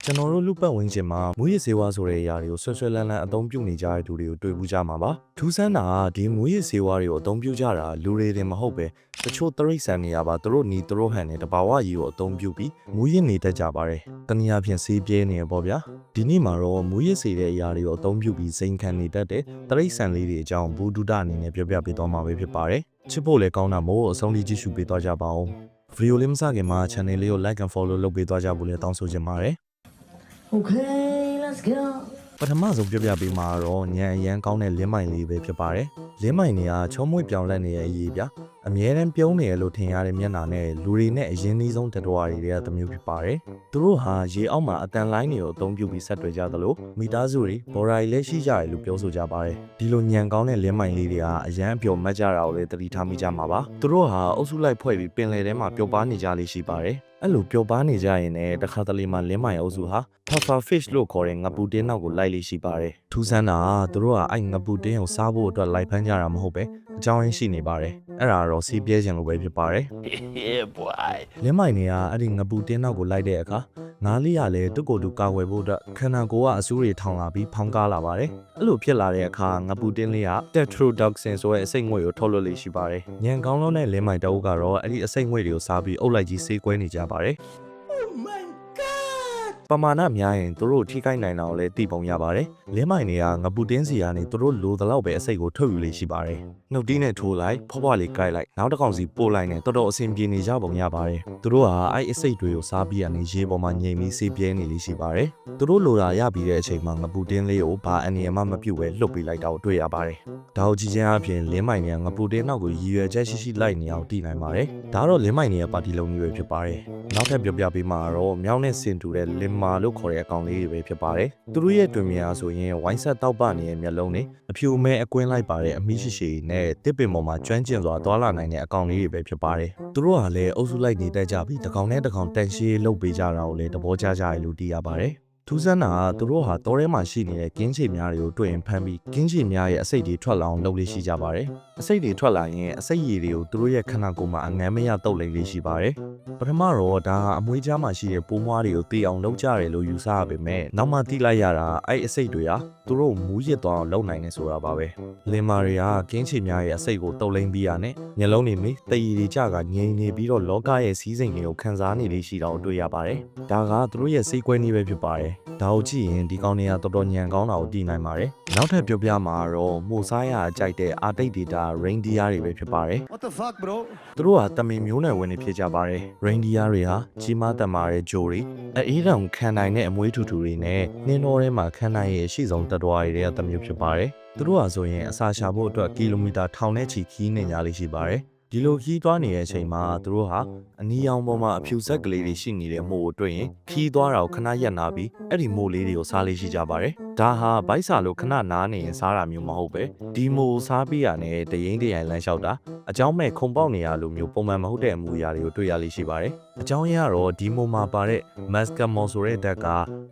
ကျွန်တော်တို့လူပတ်ဝန်းကျင်မှာမွေးရစေဝါဆိုတဲ့အရာတွေကိုဆွဲဆွဲလန်းလန်းအသုံးပြုနေကြတဲ့သူတွေကိုတွေ့ဘူးကြမှာပါထူးဆန်းတာကဒီမွေးရစေဝါတွေကိုအသုံးပြုကြတာလူတွေတင်မဟုတ်ပဲတချို့တရိတ်ဆန်နေရပါသူတို့နီသူတို့ဟန်နဲ့တဘာဝကြီးကိုအသုံးပြုပြီးမွေးရနေတတ်ကြပါတယ်တနည်းအားဖြင့်ဆေးပြဲနေရပေါ့ဗျာဒီနေ့မှာတော့မွေးရစေတဲ့အရာတွေကိုအသုံးပြုပြီးစိန်ခံနေတတ်တဲ့တရိတ်ဆန်လေးတွေအကြောင်းဘူဒုဒအနေနဲ့ပြောပြပေးသွားမှာပဲဖြစ်ပါတယ်ချစ်ဖို့လည်းကောင်းတာမို့အဆုံးထိကြည့်ရှုပေးသွားကြပါဦးဗီဒီယိုလေးမစခင်မှာ channel လေးကို like and follow လုပ်ပေးသွားကြဖို့လည်းတောင်းဆိုချင်ပါတယ်Okay, let's go. ပထမဆုံးပြောပြပေးမှာတော့ညံအရန်ကောင်းတဲ့လင်းမိုင်လေးပဲဖြစ်ပါတယ်။လင်းမိုင်တွေကချုံးမွေ့ပြောင်းလဲနေတဲ့အရေးပြ။အမြဲတမ်းပြုံးနေရလို့ထင်ရတဲ့မျက်နှာနဲ့လူတွေနဲ့အရင်နှီးဆုံးတတော်ရီတွေကတစ်မျိုးဖြစ်ပါတယ်။သူတို့ဟာရေအောက်မှာအတန်လိုင်းတွေကိုအသုံးပြုပြီးဆက်တွေ့ကြသလိုမိသားစုတွေဘော်ရာကြီးလည်းရှိကြတယ်လို့ပြောဆိုကြပါတယ်။ဒီလိုညံကောင်းတဲ့လင်းမိုင်လေးတွေကအရန်အပျော်မတ်ကြတာကိုလည်းသတိထားမိကြမှာပါ။သူတို့ဟာအုပ်စုလိုက်ဖွဲ့ပြီးပင်လယ်ထဲမှာပျော်ပါနေကြလေးရှိပါတယ်။အဲ့လိုပျော်ပါနေကြရင်လည်းတခါတလေမှလင်းမိုင်အုပ်စုဟာ puffer fish လို့ခေါ်တဲ့ငပူတင်းနောက်ကိုလိုက်လေးရှိပါတယ်။ထူးဆန်းတာကသူတို့ကအဲ့ငပူတင်းကိုစားဖို့အတွက်လိုက်ဖမ်းကြတာမဟုတ်ပဲအကြောင်းရင်းရှိနေပါတယ်။အဲ့ဒါတော့စီးပြဲခြင်းလိုပဲဖြစ်ပါတယ်။ Yeah, boy. လင်းမိုင်တွေကအဲ့ဒီငပူတင်းနောက်ကိုလိုက်တဲ့အခါငါးလေးရလည်းသူ့ကိုယ်သူကာကွယ်ဖို့အတွက်ခန္ဓာကိုယ်ကအဆူတွေထောင်လာပြီးဖောင်းကားလာပါတယ်။အဲ့လိုဖြစ်လာတဲ့အခါငပူတင်းလေးက tetrodotoxin ဆိုတဲ့အဆိပ်ငွေ့ကိုထုတ်လွှတ်လေးရှိပါတယ်။ညံကောင်းလုံးတဲ့လင်းမိုင်တအုပ်ကတော့အဲ့ဒီအဆိပ်ငွေ့တွေကိုစားပြီးအုပ်လိုက်ကြီးဆေးကွဲနေကြပါတယ်။ Oh my god. ပမာဏများရင်သူတို့ထိခိုက်နိုင်တာကိုလည်းသိပုံရပါတယ်။လင်းမိုင်တွေကငပူတင်းစီကနေသူတို့လိုသလောက်ပဲအစိတ်ကိုထုတ်ယူလေးရှိပါတယ်။နှုတ်တီးနဲ့ထိုးလိုက်ဖွားဖွားလေးကိုက်လိုက်နောက်တစ်ကောင်စီပို့လိုက်နဲ့တော်တော်အဆင်ပြေနေကြပုံရပါတယ်။သူတို့ဟာအဲ့အစိတ်တွေကိုစားပြီးကနေရေပေါ်မှာငြိမ်ပြီးဆေးပြဲနေလေးရှိပါတယ်။သူတို့လိုတာရပြီးတဲ့အချိန်မှာငပူတင်းလေးကိုဘာအန်နီယမမပြုတ်ပဲလှုပ်ပေးလိုက်တာကိုတွေ့ရပါတယ်။ဒါကိုကြည့်ချင်းအပြင်လင်းမိုင်တွေကငပူတင်းနောက်ကိုရည်ရွယ်ချက်ရှိရှိလိုက်နေအောင်တည်နိုင်ပါတယ်။ဒါတော့လင်းမိုင်တွေကပါတီလုံးကြီးပဲဖြစ်ပါတယ်။နောက်ထပ်ပြောပြပေးမှာတော့မြောင်းနဲ့ဆင်တူတဲ့လင်မာလို့ခေါ်တဲ့အကောင်လေးတွေပဲဖြစ်ပါတယ်။သူတို့ရဲ့တွင်မြာဆိုရင်ဝိုင်းဆက်တောက်ပနေတဲ့မျက်လုံးတွေအဖြူအမဲအကွင်းလိုက်ပါတဲ့အမီးရှိရှိနဲ့တစ်ပင်ပေါ်မှာကျွမ်းကျင်စွာသွားလာနိုင်တဲ့အကောင်လေးတွေပဲဖြစ်ပါတယ်။သူတို့ဟာလည်းအုပ်စုလိုက်နေတတ်ကြပြီးတစ်ကောင်နဲ့တစ်ကောင်တန်ရှည်လုပ်ပေးကြတာကိုလည်းသဘောကျကြရလို့သိရပါတယ်။ထူးဆန်းတာကသူတို့ဟာတောထဲမှာရှိနေတဲ့ကင်းချေများတွေကိုတွေ့ရင်ဖမ်းပြီးကင်းချေများရဲ့အစိတ်တွေထွက်လာအောင်လုပ်လေးရှိကြပါတယ်။အစိတ်တွေထွက်လာရင်အစိတ်ရည်တွေကိုသူတို့ရဲ့ခန္ဓာကိုယ်မှာအငမ်းမရတုပ်လိမ့်လေးရှိပါတယ်။ပထမတော့ဒါဟာအမွှေးကြားမှာရှိတဲ့ပိုးမွားတွေကိုသိအောင်လုပ်ကြတယ်လို့ယူဆရပေမဲ့နောက်မှသိလိုက်ရတာအဲ့အစိတ်တွေဟာသူတို့မူးရစ်သွားအောင်လုပ်နိုင်နေဆိုတာပါပဲ။လင်မာတွေကကင်းချေများရဲ့အစိတ်ကိုတုပ်လိမ့်ပြီးရနဲ့မျက်လုံးတွေမိတည်ရည်တွေကြကငြိမ်နေပြီးတော့လောကရဲ့စီးစိမ်တွေကိုခံစားနေလေးရှိတာကိုတွေ့ရပါတယ်။ဒါကသူတို့ရဲ့စိတ်ကွဲနည်းပဲဖြစ်ပါတယ်။ဒါကိုကြည့်ရင်ဒီကောင်တွေကတော်တော်ညံကောင်းတာကိုသိနိုင်ပါတယ်။နောက်ထပ်ပြောပြမှာတော့မိုစားရအကြိုက်တဲ့အာတိတ်ဒေတာ reindeer တွေပဲဖြစ်ပါတယ် What the fuck, bro? ။သူတို့ဟာတမင်မျိုးနွယ်ဝင်နေဖြစ်ကြပါတယ်။ reindeer တွေဟာကြီးမားတမာတဲ့ဂျိုတွေအေးတောင်ခံနိုင်တဲ့အမွှေးထူထူတွေနဲ့နှင်းတော်ထဲမှာခံနိုင်ရဲ့အရှိဆုံးတတော်ရီတွေကတမျိုးဖြစ်ပါတယ်။သူတို့ဟာဆိုရင်အစာရှာဖို့အတွက်ကီလိုမီတာထောင်နဲ့ချီခီးနေကြလေးရှိပါတယ်။ဒီလိုခီးသွားနေတဲ့အချိန်မှာသူတို့ဟာအနီရောင်ပေါ်မှာအဖြူဆက်ကလေးတွေရှိနေတဲ့မို့ကိုတွေ့ရင်ခီးသွားတာကိုခဏရက်နာပြီးအဲ့ဒီမို့လေးတွေကိုစားလေးရှိကြပါတယ်။ဒါဟာဗိုက်စာလို့ခဏနားနေရင်စားတာမျိုးမဟုတ်ပဲဒီမို့စားပြီးရတဲ့တရင်တရိုင်လမ်းလျှောက်တာအကြောင်းမဲ့ခုံပေါက်နေရလိုမျိုးပုံမှန်မဟုတ်တဲ့အမူအရာတွေကိုတွေ့ရလေးရှိပါတယ်။အကြောင်းရတော့ဒီမို့မှာပါတဲ့ mascamon ဆိုတဲ့ဓာတ်က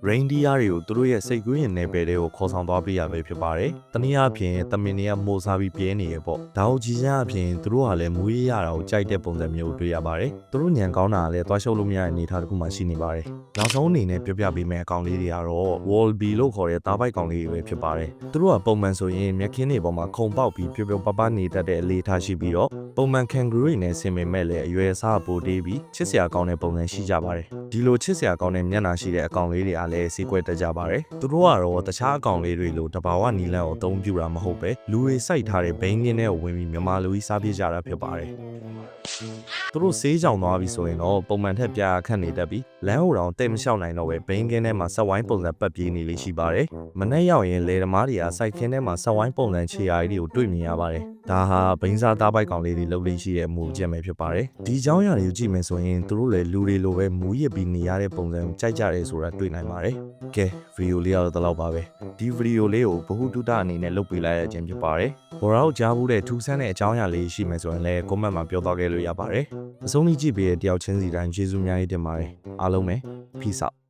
reindeer တွေကိုသူတို့ရဲ့စိတ်ကူးရင်နယ်ပယ်တွေကိုခေါ်ဆောင်သွားပေးရပဲဖြစ်ပါတယ်။တနည်းအားဖြင့်တမင်တွေကမို့စားပြီးပြဲနေရပေါ့။ဒါကိုကြည့်ရအပြင်သူတို့ဟာလည်းမွေးရတာကိုကြိုက်တဲ့ပုံစံမျိုးကိုတွေ့ရပါတယ်။သူတို့ညံကောင်းတာလည်းသွားရှုပ်လို့မရတဲ့အနေအထားတစ်ခုမှရှိနေပါတယ်။နောက်ဆုံးအနေနဲ့ပြောပြပေးမယ့်အကောင်လေးတွေကတော့ wallaby လို့ခေါ်တဲ့သားပိုက်ကောင်လေးတွေပဲဖြစ်ပါတယ်။သူတို့ကပုံမှန်ဆိုရင်မျက်ခင်းတွေပေါ်မှာခုံပေါက်ပြီးပျော်ပျော်ပါးပါးနေတတ်တဲ့အလေးထားရှိပြီးတော့ပုံမှန် kangaroo တွေနဲ့ဆင်ပေမဲ့လည်းအရွယ်အစားပိုတေးပြီးချစ်စရာကောင်းတဲ့ပုံစံရှိကြပါတယ်။ဒီလိုချစ်စရာကောင်းတဲ့မျက်နှာရှိတဲ့အကောင်လေးတွေကလည်းစီးကွဲတတ်ကြပါတယ်။သူတို့ကတော့တခြားအကောင်လေးတွေလိုတဘာဝနီလန်းကိုအသုံးပြုတာမဟုတ်ပဲလူတွေစိုက်ထားတဲ့ဘိန်းကင်းထဲကိုဝင်ပြီးမြန်မာလူကြီးစားပြကြတာဖြစ်ပါတယ်။သူတို့ဆေးကြောင်သွားပြီဆိုရင်တော့ပုံမှန်ထက်ပြာခတ်နေတတ်ပြီးလမ်းဟိုတောင်တိတ်မလျှောက်နိုင်တော့ပဲဘိန်းကင်းထဲမှာဆက်ဝိုင်းပုံစံပတ်ပြေးနေလေးရှိပါတယ်။မနေ့ရောက်ရင်လေသမားတွေကစိုက်ခင်းထဲမှာဆက်ဝိုင်းပုံစံခြေရာကြီးတွေကိုတွေ့မြင်ရပါတယ်။ဒါဟာဘိန်းစားသားပိုက်ကောင်လေးတွေလှုပ်လေးရှိတဲ့အမူအကျင့်ပဲဖြစ်ပါတယ်။ဒီเจ้าရတွေကိုကြည့်မယ်ဆိုရင်သူတို့လည်းလူတွေလိုပဲမူရစ်ပြီးနေရတဲ့ပုံစံကြိုက်ကြတယ်ဆိုတာတွေ့နိုင်ပါတယ်။ကဲဗီဒီယိုလေးကတော့ဒီလောက်ပါပဲ။ဒီဗီဒီယိုလေးကိုဘ ഹു တုဒအနေနဲ့လုပ်ပေးလိုက်ရခြင်းဖြစ်ပါတယ်။ဘော်ရောက်ကြားဘူးတဲ့ထူးဆန်းတဲ့အကြောင်းအရာလေးရှိမယ်ဆိုရင်လည်း comment မှာပြောသွားခဲ့လို့ရပါတယ်။အဆုံးထိကြည့်ပေးတဲ့တယောက်ချင်းစီတိုင်းကျေးဇူးများကြီးတင်ပါတယ်အားလုံးပဲ peace out